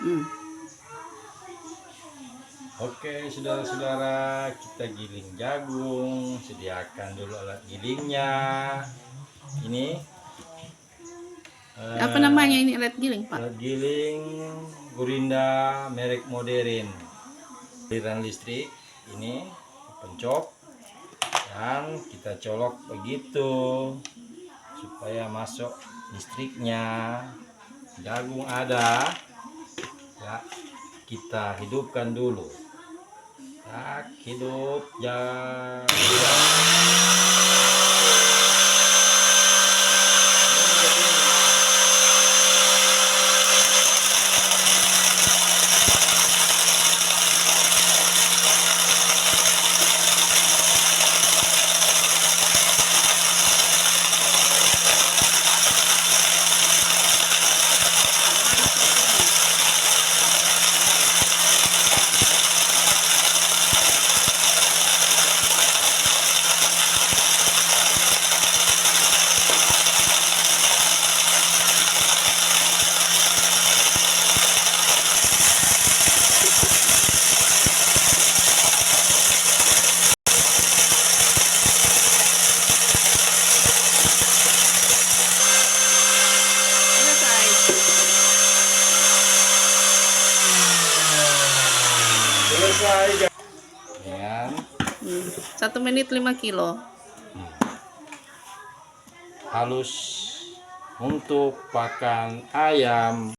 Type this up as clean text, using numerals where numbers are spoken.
Hmm. Oke, saudara-saudara, kita giling jagung. Sediakan dulu alat gilingnya. Ini Apa namanya ini alat giling, Pak? alat giling Gurinda merek modern. Aliran listrik ini pencok dan kita colok begitu supaya masuk listriknya. Jagung ada, ya, kita hidupkan dulu. Tak, hidup jagung. Selesai dengan 1 menit 5 kilo. halus untuk pakan ayam.